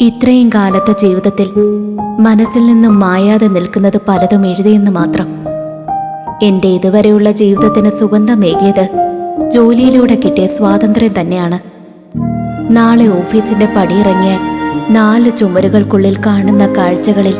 ഇത്രയും കാലത്തെ ജീവിതത്തിൽ മനസ്സിൽ നിന്നും മായാതെ നിൽക്കുന്നത് പലതും എഴുതിയെന്ന് മാത്രം. എന്റെ ഇതുവരെയുള്ള ജീവിതത്തിന് സുഗന്ധമേകിയത് ജോലിയിലൂടെ കിട്ടിയ സ്വാതന്ത്ര്യം തന്നെയാണ്. നാളെ ഓഫീസിന്റെ പടിയിറങ്ങിയാൽ 4 ചുമരുകൾക്കുള്ളിൽ കാണുന്ന കാഴ്ചകളിൽ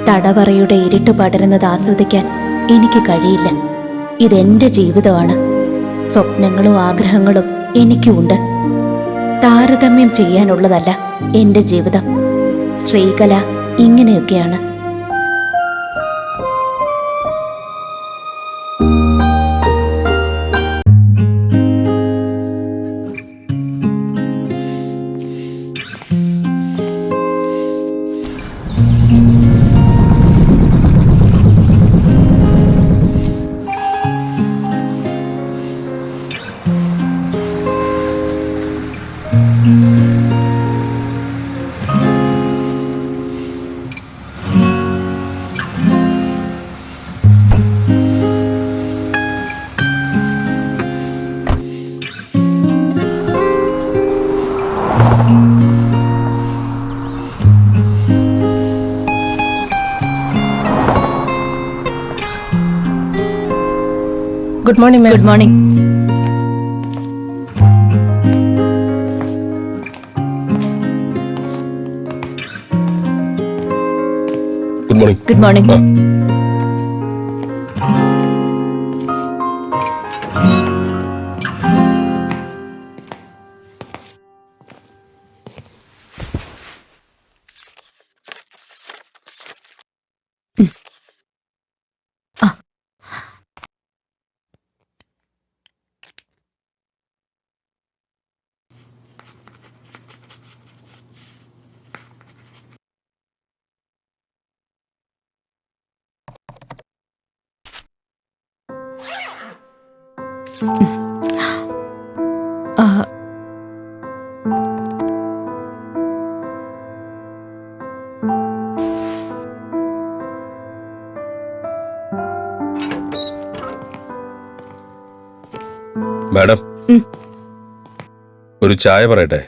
തടവറയുടെ ഇരുട്ട് പടരുന്നത് ആസ്വദിക്കാൻ എനിക്ക് കഴിയില്ല. ഇതെന്റെ ജീവിതമാണ്. സ്വപ്നങ്ങളും ആഗ്രഹങ്ങളും എനിക്കുണ്ട്. താരതമ്യം ചെയ്യാനുള്ളതല്ല എന്റെ ജീവിതം. ശ്രീകല ഇങ്ങനെയൊക്കെയാണ്. Good morning, ma'am. Good morning. Good morning. Good morning. Madam, ഒരു ചായ പറയട്ടെ?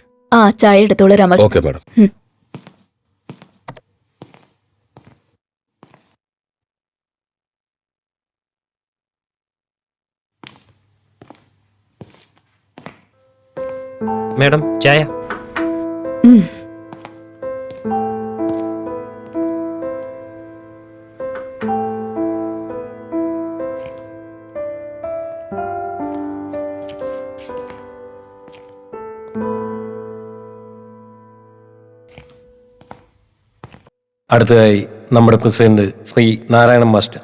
ചായ എടുത്തോളൂ Ramesh. Okay madam. Madam, chai. അടുത്തതായി നമ്മുടെ പ്രസിഡന്റ് ശ്രീ നാരായണൻ മാസ്റ്റർ.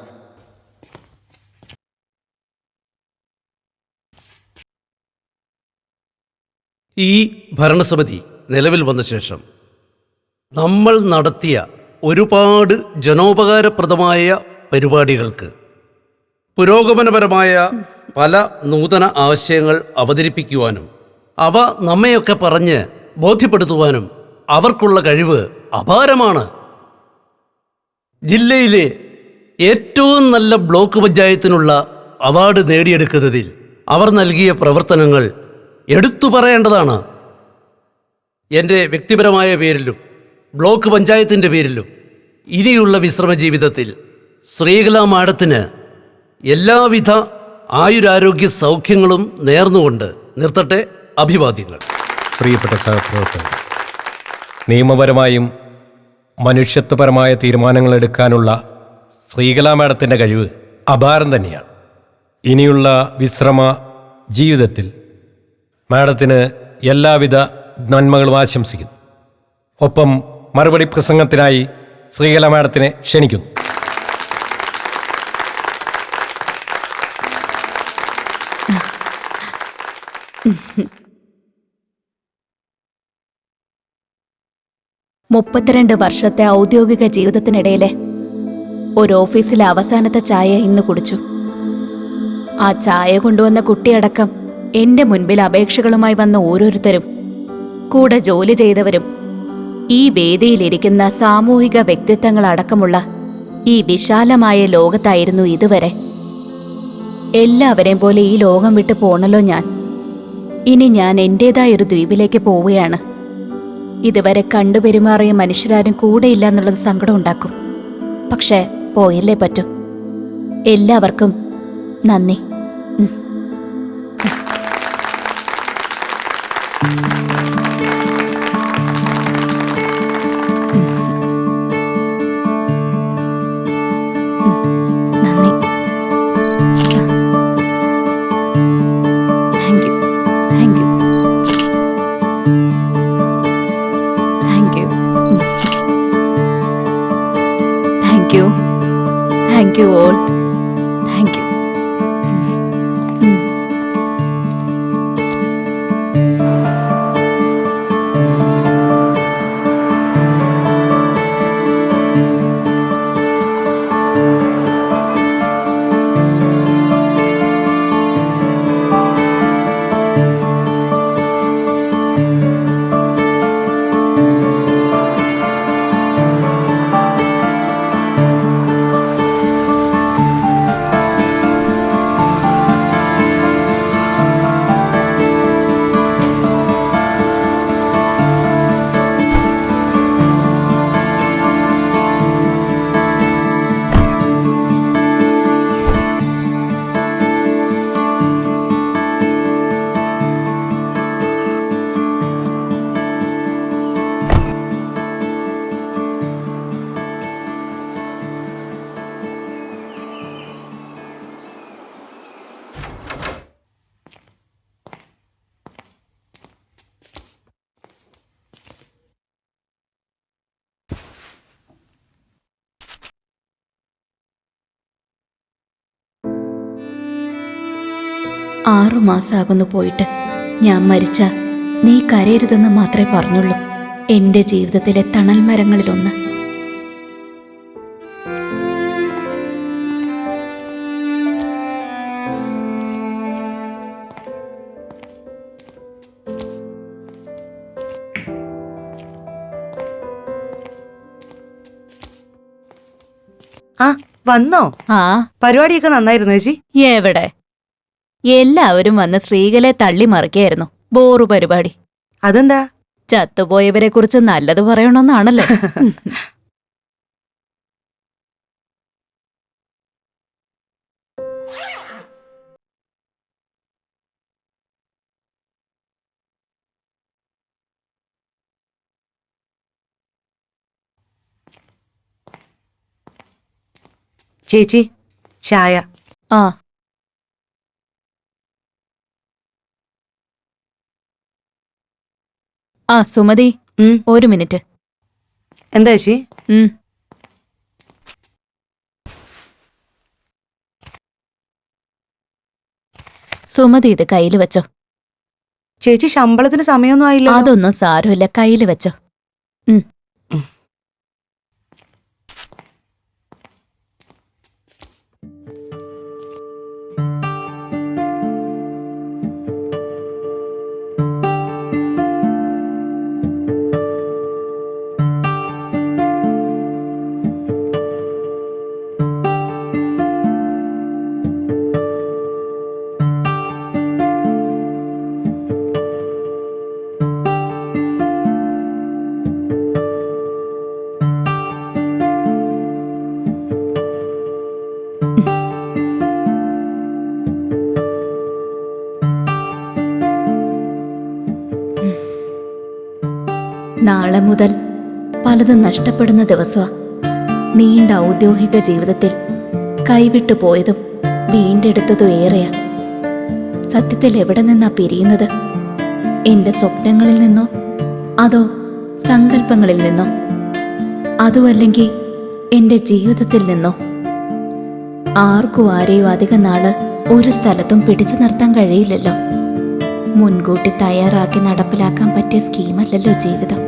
ഈ ഭരണസമിതി നിലവിൽ വന്ന ശേഷം നമ്മൾ നടത്തിയ ഒരുപാട് ജനോപകാരപ്രദമായ പരിപാടികൾക്ക് പുരോഗമനപരമായ പല നൂതന ആശയങ്ങൾ അവതരിപ്പിക്കുവാനും അവ നമ്മയൊക്കെ പറഞ്ഞ് ബോധ്യപ്പെടുത്തുവാനും അവർക്കുള്ള കഴിവ് അപാരമാണ്. ജില്ലയിലെ ഏറ്റവും നല്ല ബ്ലോക്ക് പഞ്ചായത്തിനുള്ള അവാർഡ് നേടിയെടുക്കുന്നതിൽ അവർ നൽകിയ പ്രവർത്തനങ്ങൾ എടുത്തു പറയേണ്ടതാണ്. എൻ്റെ വ്യക്തിപരമായ പേരിലും ബ്ലോക്ക് പഞ്ചായത്തിൻ്റെ പേരിലും ഇനിയുള്ള വിശ്രമ ജീവിതത്തിൽ ശ്രീകല മാഡത്തിന് എല്ലാവിധ ആയുരാരോഗ്യ സൗഖ്യങ്ങളും നേർന്നുകൊണ്ട് നിർത്തട്ടെ. അഭിവാദ്യങ്ങൾ. പ്രിയപ്പെട്ട സഹപ്രവർത്തകർ, നിയമപരമായും മനുഷ്യത്വപരമായ തീരുമാനങ്ങൾ എടുക്കാനുള്ള ശ്രീകല മാഡത്തിൻ്റെ കഴിവ് അപാരം തന്നെയാണ്. ഇനിയുള്ള വിശ്രമ ജീവിതത്തിൽ മാഡത്തിന് എല്ലാവിധ നന്മകളും ആശംസിക്കുന്നു. ഒപ്പം മറുപടി പ്രസംഗത്തിനായി ശ്രീകല മാഡത്തിനെ ക്ഷണിക്കുന്നു. മുപ്പത്തിരണ്ട് വർഷത്തെ ഔദ്യോഗിക ജീവിതത്തിനിടയിലെ ഒരു ഓഫീസിലെ അവസാനത്തെ ചായ ഇന്ന് കുടിച്ചു. ആ ചായ കൊണ്ടുവന്ന കുട്ടിയടക്കം എന്റെ മുൻപിൽ അപേക്ഷകളുമായി വന്ന ഓരോരുത്തരും, കൂടെ ജോലി ചെയ്തവരും, ഈ വേദിയിലിരിക്കുന്ന സാമൂഹിക വ്യക്തിത്വങ്ങളടക്കമുള്ള ഈ വിശാലമായ ലോകത്തായിരുന്നു ഇതുവരെ. എല്ലാവരെയും പോലെ ഈ ലോകം വിട്ടു പോണല്ലോ ഞാൻ. ഇനി ഞാൻ എന്റേതായൊരു ദ്വീപിലേക്ക് പോവുകയാണ്. ഇതുവരെ കണ്ടുപെരുമാറിയ മനുഷ്യരാരും കൂടെയില്ല എന്നുള്ളത് സങ്കടം ഉണ്ടാക്കും. പക്ഷേ പോയല്ലേ പറ്റൂ. എല്ലാവർക്കും നന്ദി. നന്ദി. Thank you. Thank you. Thank you. Thank you. Thank you all. Thank you. മാസമാകുന്നു പോയിട്ട്. ഞാൻ മരിച്ച നീ കരയരുതെന്ന് മാത്രമേ പറഞ്ഞുള്ളൂ. എന്റെ ജീവിതത്തിലെ തണൽ മരങ്ങളിലൊന്ന്. ആ വന്നോ? ആ പരിപാടിയൊക്കെ നന്നായിരുന്നു ചേച്ചി. എവിടെ? എല്ലാവരും വന്ന് ശ്രീകലെ തള്ളി മറിക്കായിരുന്നു. ബോറു പരിപാടി. അതെന്താ? ചത്തുപോയവരെ കുറിച്ച് നല്ലത് പറയണമെന്നാണല്ലോ. ചേച്ചി ചായ. ആ ആ സുമതി, ഒരു മിനിറ്റ്. എന്താ ചേച്ചി? സുമതി ഇത് കയ്യിൽ വെച്ചോ. ചേച്ചി ശമ്പളത്തിന് സമയമൊന്നും ആയില്ല. അതൊന്നും സാരമില്ല, കയ്യിൽ വെച്ചോ. നാളെ മുതൽ പലതും നഷ്ടപ്പെടുന്ന ദിവസമാ. നീണ്ട ഔദ്യോഗിക ജീവിതത്തിൽ കൈവിട്ടു പോയതും വീണ്ടെടുത്തതും ഏറെയാ. സത്യത്തിൽ എവിടെ നിന്നാ പിരിയുന്നത്? എന്റെ സ്വപ്നങ്ങളിൽ നിന്നോ അതോ സങ്കല്പങ്ങളിൽ നിന്നോ? അതുമല്ലെങ്കിൽ എന്റെ ജീവിതത്തിൽ നിന്നോ? ആർക്കും ആരെയും അധിക നാള് ഒരു സ്ഥലത്തും പിടിച്ചു നിർത്താൻ കഴിയില്ലല്ലോ. മുൻകൂട്ടി തയ്യാറാക്കി നടപ്പിലാക്കാൻ പറ്റിയ സ്കീമല്ലല്ലോ ജീവിതം.